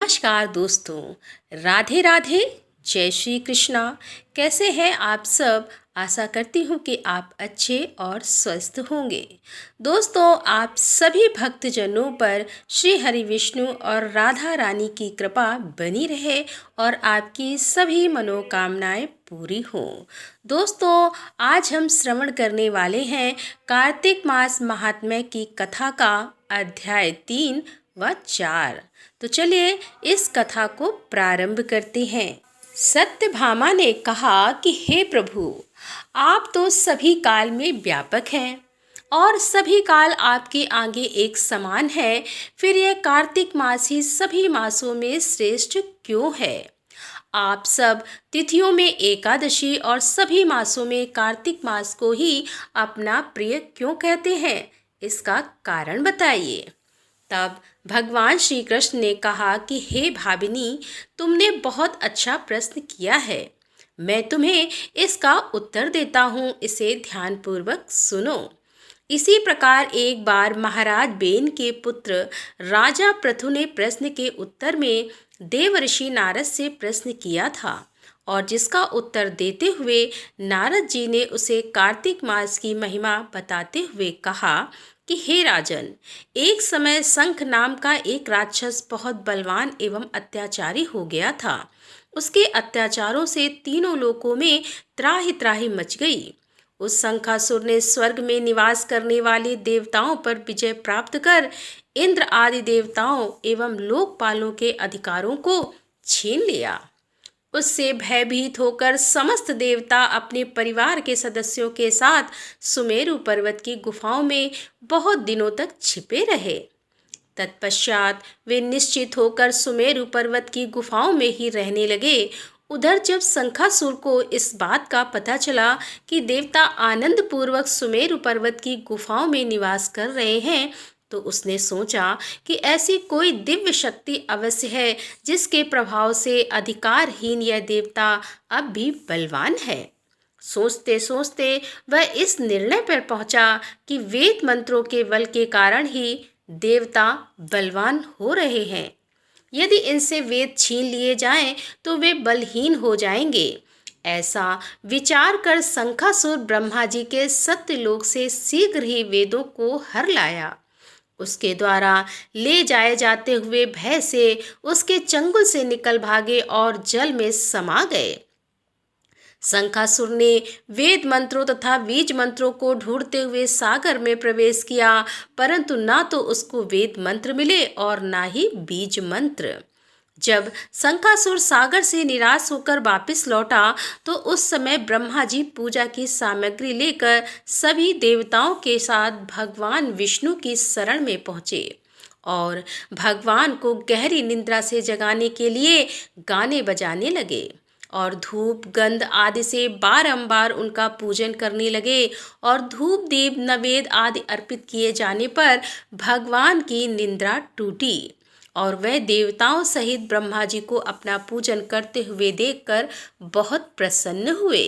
नमस्कार दोस्तों, राधे राधे। जय श्री कृष्णा। कैसे हैं आप सब? आशा करती हूँ कि आप अच्छे और स्वस्थ होंगे। दोस्तों, आप सभी भक्तजनों पर श्री हरि विष्णु और राधा रानी की कृपा बनी रहे और आपकी सभी मनोकामनाएं पूरी हों। दोस्तों, आज हम श्रवण करने वाले हैं कार्तिक मास महात्म्य की कथा का अध्याय 3 व 4। तो चलिए इस कथा को प्रारंभ करते हैं। सत्यभामा ने कहा कि हे प्रभु, आप तो सभी काल में व्यापक हैं और सभी काल आपके आगे एक समान है। फिर यह कार्तिक मास ही सभी मासों में श्रेष्ठ क्यों है? आप सब तिथियों में एकादशी और सभी मासों में कार्तिक मास को ही अपना प्रिय क्यों कहते हैं? इसका कारण बताइए। तब भगवान श्री कृष्ण ने कहा कि हे भाविनी, तुमने बहुत अच्छा प्रश्न किया है। मैं तुम्हें इसका उत्तर देता हूँ, इसे ध्यानपूर्वक सुनो। इसी प्रकार एक बार महाराज बेन के पुत्र राजा पृथु ने प्रश्न के उत्तर में देवर्षि नारद से प्रश्न किया था और जिसका उत्तर देते हुए नारद जी ने उसे कार्तिक मास की महिमा बताते हुए कहा कि हे राजन, एक समय शंख नाम का एक राक्षस बहुत बलवान एवं अत्याचारी हो गया था। उसके अत्याचारों से तीनों लोकों में त्राहि त्राहि मच गई। उस शंखासुर ने स्वर्ग में निवास करने वाले देवताओं पर विजय प्राप्त कर इंद्र आदि देवताओं एवं लोकपालों के अधिकारों को छीन लिया। उससे भयभीत होकर समस्त देवता अपने परिवार के सदस्यों के साथ सुमेरु पर्वत की गुफाओं में बहुत दिनों तक छिपे रहे। तत्पश्चात वे निश्चित होकर सुमेरु पर्वत की गुफाओं में ही रहने लगे। उधर जब शंखासुर को इस बात का पता चला कि देवता आनंद पूर्वक सुमेरु पर्वत की गुफाओं में निवास कर रहे हैं, तो उसने सोचा कि ऐसी कोई दिव्य शक्ति अवश्य है जिसके प्रभाव से अधिकारहीन यह देवता अब भी बलवान है। सोचते सोचते वह इस निर्णय पर पहुंचा कि वेद मंत्रों के बल के कारण ही देवता बलवान हो रहे हैं। यदि इनसे वेद छीन लिए जाएं तो वे बलहीन हो जाएंगे। ऐसा विचार कर शंखासुर ब्रह्मा जी के सत्यलोक से शीघ्र ही वेदों को हर लाया। उसके द्वारा ले जाए जाते हुए भय से उसके चंगुल से निकल भागे और जल में समा गए। शंखासुर ने वेद मंत्रों तथा बीज मंत्रों को ढूंढते हुए सागर में प्रवेश किया, परंतु ना तो उसको वेद मंत्र मिले और ना ही बीज मंत्र। जब शंखासुर सागर से निराश होकर वापस लौटा तो उस समय ब्रह्मा जी पूजा की सामग्री लेकर सभी देवताओं के साथ भगवान विष्णु की शरण में पहुँचे और भगवान को गहरी निद्रा से जगाने के लिए गाने बजाने लगे और धूप गंध आदि से बारंबार उनका पूजन करने लगे और धूप दीप नवेद आदि अर्पित किए जाने पर भगवान की निद्रा टूटी और वह देवताओं सहित ब्रह्मा जी को अपना पूजन करते हुए देखकर बहुत प्रसन्न हुए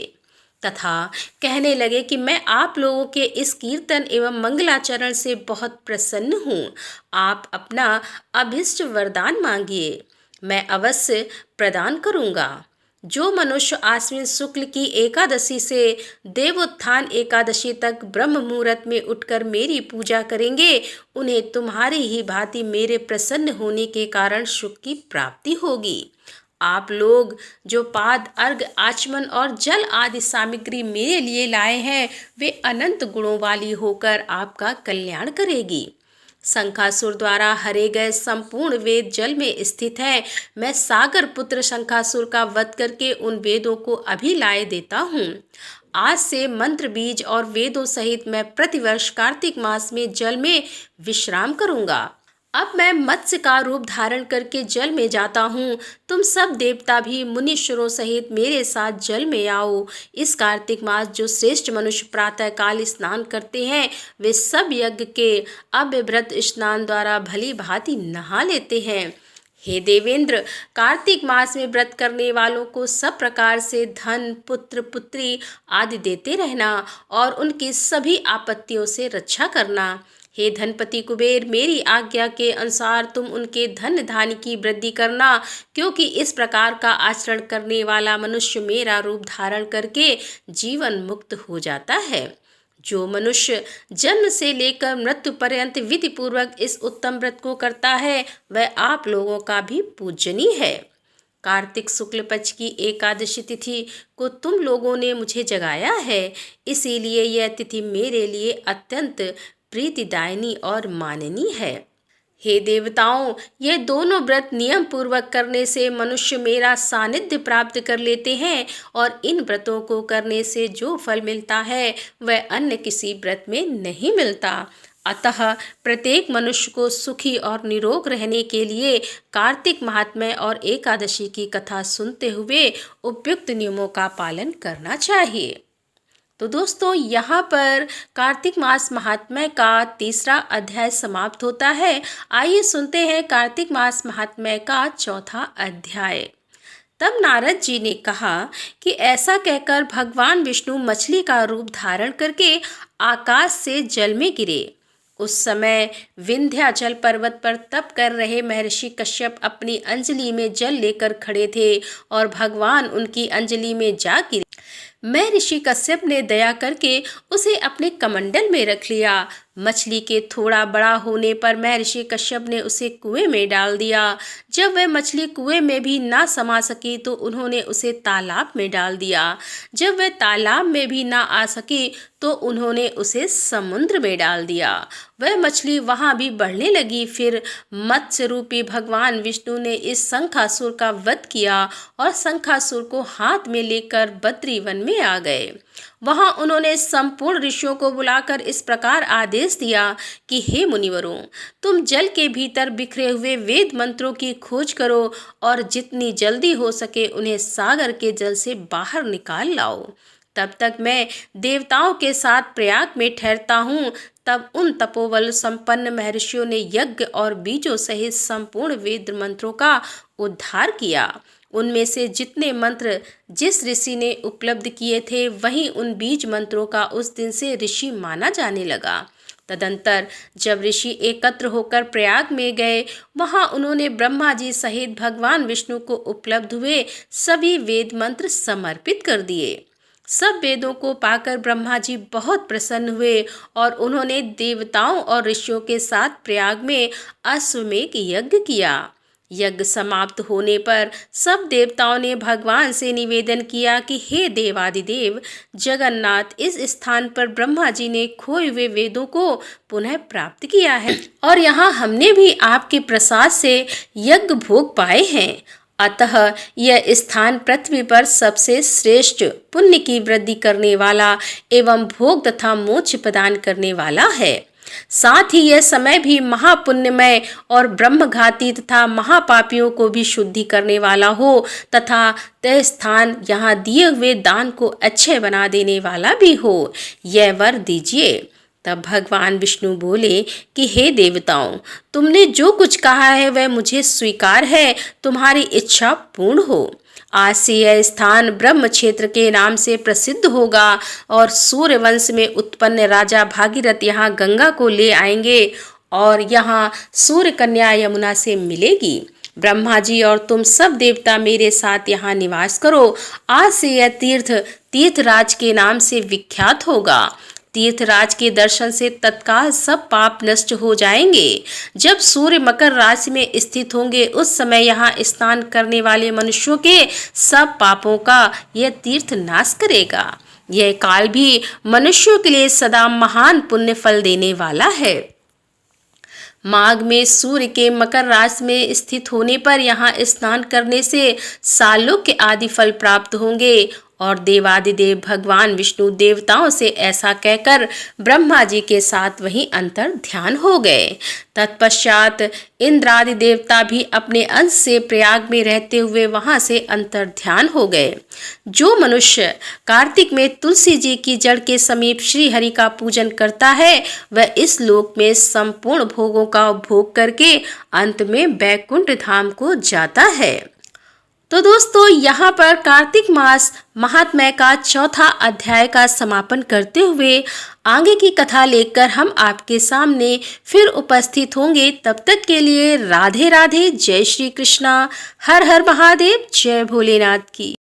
तथा कहने लगे कि मैं आप लोगों के इस कीर्तन एवं मंगलाचरण से बहुत प्रसन्न हूँ। आप अपना अभिष्ट वरदान मांगिए, मैं अवश्य प्रदान करूँगा। जो मनुष्य आश्विन शुक्ल की एकादशी से देवोत्थान एकादशी तक ब्रह्म मुहूर्त में उठकर मेरी पूजा करेंगे, उन्हें तुम्हारी ही भांति मेरे प्रसन्न होने के कारण सुख की प्राप्ति होगी। आप लोग जो पाद अर्घ आचमन और जल आदि सामग्री मेरे लिए लाए हैं, वे अनंत गुणों वाली होकर आपका कल्याण करेगी। शंखासुर द्वारा हरे गए संपूर्ण वेद जल में स्थित है। मैं सागर पुत्र शंखासुर का वध करके उन वेदों को अभी लाए देता हूँ। आज से मंत्र बीज और वेदों सहित मैं प्रतिवर्ष कार्तिक मास में जल में विश्राम करूँगा। अब मैं मत्स्य का रूप धारण करके जल में जाता हूँ। तुम सब देवता भी मुनीश्वरों सहित मेरे साथ जल में आओ। इस कार्तिक मास जो श्रेष्ठ मनुष्य प्रातः काल स्नान करते हैं, वे सब यज्ञ के अव्यवृत स्नान द्वारा भली भांति नहा लेते हैं। हे देवेंद्र, कार्तिक मास में व्रत करने वालों को सब प्रकार से धन पुत्र पुत्री आदि देते रहना और उनकी सभी आपत्तियों से रक्षा करना। हे धनपति कुबेर, मेरी आज्ञा के अनुसार तुम उनके धन धान्य की वृद्धि करना, क्योंकि इस प्रकार का आचरण करने वाला मनुष्य मेरा रूप धारण करके जीवन मुक्त हो जाता है। जो मनुष्य जन्म से लेकर मृत्यु पर्यंत विधि पूर्वक इस उत्तम व्रत को करता है, वह आप लोगों का भी पूजनीय है। कार्तिक शुक्ल पक्ष की एकादशी तिथि को तुम लोगों ने मुझे जगाया है, इसीलिए यह तिथि मेरे लिए अत्यंत प्रीतिदायिनी और माननीय है। हे देवताओं, ये दोनों व्रत नियम पूर्वक करने से मनुष्य मेरा सानिध्य प्राप्त कर लेते हैं, और इन व्रतों को करने से जो फल मिलता है वह अन्य किसी व्रत में नहीं मिलता। अतः प्रत्येक मनुष्य को सुखी और निरोग रहने के लिए कार्तिक महात्म्य और एकादशी की कथा सुनते हुए उपयुक्त नियमों का पालन करना चाहिए। तो दोस्तों, यहाँ पर कार्तिक मास महात्म्य का तीसरा अध्याय समाप्त होता है। आइए सुनते हैं कार्तिक मास महात्म्य का चौथा अध्याय। तब नारद जी ने कहा कि ऐसा कहकर भगवान विष्णु मछली का रूप धारण करके आकाश से जल में गिरे। उस समय विंध्याचल पर्वत पर तप कर रहे महर्षि कश्यप अपनी अंजलि में जल लेकर खड़े थे और भगवान उनकी अंजलि में जा गिरे। महर्षि कश्यप ने दया करके उसे अपने कमंडल में रख लिया। मछली के थोड़ा बड़ा होने पर महर्षि कश्यप ने उसे कुएं में डाल दिया। जब वह मछली कुएं में भी ना समा सकी तो उन्होंने उसे तालाब में डाल दिया। जब वह तालाब में भी ना आ सकी तो उन्होंने उसे समुद्र में डाल दिया। वह मछली वहां भी बढ़ने लगी। फिर मत्स्य रूपी भगवान विष्णु ने इस शंखासुर का वध किया और शंखासुर को हाथ में लेकर बद्री वन में आ गए। वहां उन्होंने संपूर्ण ऋषियों को बुलाकर इस प्रकार आदेश दिया कि हे मुनिवरों, तुम जल के भीतर बिखरे हुए वेद मंत्रों की खोज करो और जितनी जल्दी हो सके उन्हें सागर के जल से बाहर निकाल लाओ। तब तक मैं देवताओं के साथ प्रयाग में ठहरता हूँ। तब उन तपोबल संपन्न महर्षियों ने यज्ञ और बीजों सहित संपूर्ण वेद मंत्रों का उद्धार किया। उनमें से जितने मंत्र जिस ऋषि ने उपलब्ध किए थे, वहीं उन बीज मंत्रों का उस दिन से ऋषि माना जाने लगा। तदंतर जब ऋषि एकत्र होकर प्रयाग में गए, वहां उन्होंने ब्रह्मा जी सहित भगवान विष्णु को उपलब्ध हुए सभी वेद मंत्र समर्पित कर दिए। सब वेदों को पाकर ब्रह्मा जी बहुत प्रसन्न हुए और उन्होंने देवताओं और ऋषियों के साथ प्रयाग में अश्वमेध यज्ञ किया। यज्ञ समाप्त होने पर सब देवताओं ने भगवान से निवेदन किया कि हे देवादिदेव जगन्नाथ, इस स्थान पर ब्रह्मा जी ने खोए हुए वेदों को पुनः प्राप्त किया है और यहाँ हमने भी आपके प्रसाद से यज्ञ भोग पाए हैं। अतः यह स्थान पृथ्वी पर सबसे श्रेष्ठ पुण्य की वृद्धि करने वाला एवं भोग तथा मोक्ष प्रदान करने वाला है। साथ ही यह समय भी महापुण्यमय और ब्रह्मघाती तथा महापापियों को भी शुद्धि करने वाला हो तथा तय स्थान यहाँ दिए हुए दान को अच्छे बना देने वाला भी हो, यह वर दीजिए। तब भगवान विष्णु बोले कि हे देवताओं, तुमने जो कुछ कहा है वह मुझे स्वीकार है। तुम्हारी इच्छा पूर्ण हो। आज से यह स्थान ब्रह्म क्षेत्र के नाम से प्रसिद्ध होगा और सूर्य वंश में उत्पन्न राजा भागीरथ यहाँ गंगा को ले आएंगे और यहाँ सूर्य कन्या यमुना से मिलेगी। ब्रह्मा जी और तुम सब देवता मेरे साथ यहाँ निवास करो। आज से यह तीर्थराज के नाम से विख्यात होगा। तीर्थराज के दर्शन से तत्काल सब पाप नष्ट हो जाएंगे। जब सूर्य मकर राशि में स्थित होंगे उस समय यहाँ स्नान करने वाले मनुष्यों के सब पापों का यह तीर्थ नाश करेगा। यह काल भी मनुष्यों के लिए सदा महान पुण्य फल देने वाला है। माघ में सूर्य के मकर राशि में स्थित होने पर यहाँ स्नान करने से सालोक्य आदि फल प्राप्त होंगे। और देवादिदेव भगवान विष्णु देवताओं से ऐसा कहकर ब्रह्मा जी के साथ वहीं अंतर ध्यान हो गए। तत्पश्चात इंद्रादि देवता भी अपने अंश से प्रयाग में रहते हुए वहां से अंतर ध्यान हो गए। जो मनुष्य कार्तिक में तुलसी जी की जड़ के समीप श्री हरि का पूजन करता है वह इस लोक में संपूर्ण भोगों का उपभोग करके अंत में बैकुंठ धाम को जाता है। तो दोस्तों यहाँ पर कार्तिक मास महात्म्य का चौथा अध्याय का समापन करते हुए आगे की कथा लेकर हम आपके सामने फिर उपस्थित होंगे। तब तक के लिए राधे राधे, जय श्री कृष्णा, हर हर महादेव, जय भोलेनाथ की।